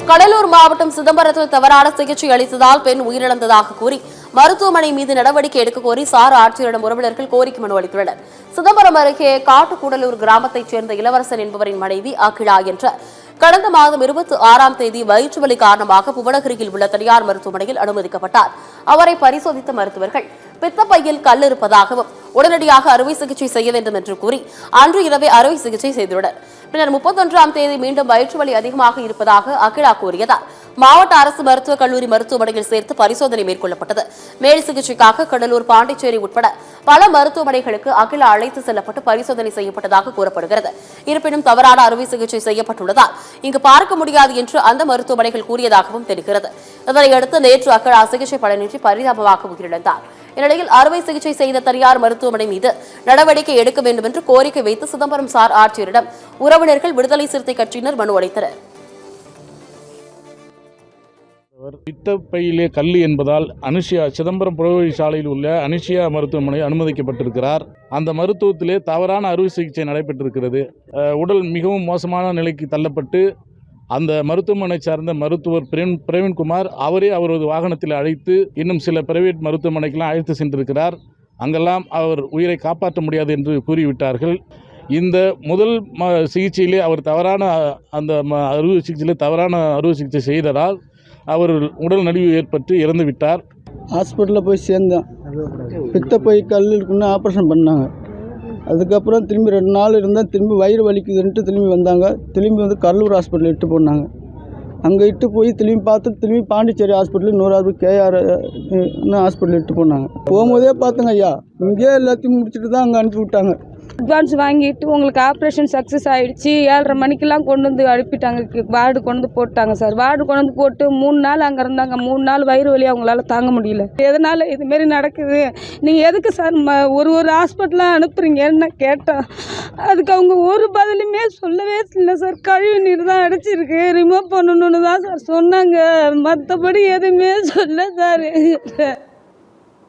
கடலூர் மாவட்டம் சிதம்பரத்தில் தவறான சிகிச்சை அளித்ததால் பெண் உயிரிழந்ததாக கூறி மருத்துவமனை மீது நடவடிக்கை எடுக்க கோரி சார் ஆட்சியரிடம் உறவினர்கள் கோரிக்கை மனு அளித்துள்ளனர். சிதம்பரம் அருகே காட்டுக்கூடலூர் கிராமத்தைச் சேர்ந்த இளவரசன் என்பவரின் மனைவி அகிலா என்ற கடந்த மாதம் 26ஆம் தேதி வயிற்று வலி காரணமாக புவனகிரியில் உள்ள தனியார் மருத்துவமனையில் அனுமதிக்கப்பட்டார். அவரை பரிசோதித்த மருத்துவர்கள் பித்தப்பையில் கல் இருப்பதாகவும் உடனடியாக அறுவை சிகிச்சை செய்ய வேண்டும் என்று கூறி அன்று இரவே அறுவை சிகிச்சை செய்துள்ளனர். பின்னர் 31ஆம் தேதி மீண்டும் வயிற்று வலி அதிகமாக இருப்பதாக அகிலா கூறியதால் மாவட்ட அரசு மருத்துவக் கல்லூரி மருத்துவமனையில் சேர்த்து பரிசோதனை மேற்கொள்ளப்பட்டது. மேல் சிகிச்சைக்காக கடலூர், பாண்டிச்சேரி உட்பட பல மருத்துவமனைகளுக்கு அகிலா அழைத்து செல்லப்பட்டு பரிசோதனை செய்யப்பட்டதாக கூறப்படுகிறது. இருப்பினும் தவறான அறுவை சிகிச்சை செய்யப்பட்டுள்ளதால் இங்கு பார்க்க முடியாது என்று அந்த மருத்துவமனைகள் கூறியதாகவும் தெரிகிறது. இதனையடுத்து நேற்று அகிலா சிகிச்சை பலனின்றி பரிதாபமாக உயிரிழந்தார். இந்நிலையில் அறுவை சிகிச்சை செய்த தனியார் மருத்துவமனை மீது நடவடிக்கை எடுக்க வேண்டும் என்று கோரிக்கை வைத்து சிதம்பரம் சார் ஆட்சியரிடம் உறவினர்கள் விடுதலை சிறுத்தை கட்சியினர் மனு அளித்தனர். பித்தப்பையிலே கல் என்பதால் அனுஷியா சிதம்பரம் புறவழி சாலையில் உள்ள அனுஷியா மருத்துவமனை அனுமதிக்கப்பட்டிருக்கிறார். அந்த மருத்துவத்திலே தவறான அறுவை சிகிச்சை நடைபெற்றிருக்கிறது. உடல் மிகவும் மோசமான நிலைக்கு தள்ளப்பட்டு அந்த மருத்துவமனை சார்ந்த மருத்துவர் பிரவீன்குமார் அவரே அவரது வாகனத்தில் அழைத்து இன்னும் சில பிரைவேட் மருத்துவமனைக்கெல்லாம் அழைத்து சென்றிருக்கிறார். அங்கெல்லாம் அவர் உயிரை காப்பாற்ற முடியாது என்று கூறிவிட்டார்கள். இந்த முதல் சிகிச்சையிலே அவர் தவறான அறுவை சிகிச்சை செய்ததால் அவர் உடல் நலிவு ஏற்பட்டு இறந்து விட்டார். ஹாஸ்பிட்டலில் போய் சேர்ந்தேன். பித்தப்பை கல் இருக்குன்னு ஆப்ரேஷன் பண்ணாங்க. அதுக்கப்புறம் திரும்பி 2 நாள் இருந்தால் திரும்பி வயிறு வலிக்குதுன்ட்டு திரும்பி வந்தாங்க. திரும்பி வந்து கடலூர் ஹாஸ்பிட்டல் இட்டு போனாங்க. அங்கே இட்டு போய் திரும்பி பார்த்துட்டு திரும்பி பாண்டிச்சேரி ஹாஸ்பிட்டல் இன்னொரு கேஆர் ஹாஸ்பிட்டல் இட்டு போனாங்க. போகும்போதே பார்த்துங்க ஐயா, இங்கேயே எல்லாத்தையும் முடிச்சுட்டு தான் அங்கே அனுப்பி விட்டாங்க. அட்வான்ஸ் வாங்கிட்டு உங்களுக்கு ஆப்ரேஷன் சக்ஸஸ் ஆகிடுச்சு, 7:30 மணிக்கெல்லாம் கொண்டு வந்து அனுப்பிட்டாங்க. வார்டு கொண்டு வந்து போட்டாங்க சார். வார்டு கொண்டு வந்து போட்டு 3 நாள் அங்கே இருந்தாங்க. 3 நாள் வயிறு வலி அவங்களால தாங்க முடியல. எதனால் இதுமாரி நடக்குது, நீங்கள் எதுக்கு சார் ஒரு ஹாஸ்பிட்டலாக அனுப்புறீங்கன்னு கேட்டேன். அதுக்கு அவங்க ஒரு பதிலுமே சொல்லவே இல்லை சார். கழிவு நீர் தான் அடைச்சிருக்கு, ரிமூவ் பண்ணணுன்னு தான் சார் சொன்னாங்க. மற்றபடி எதுவுமே சொல்ல சார்.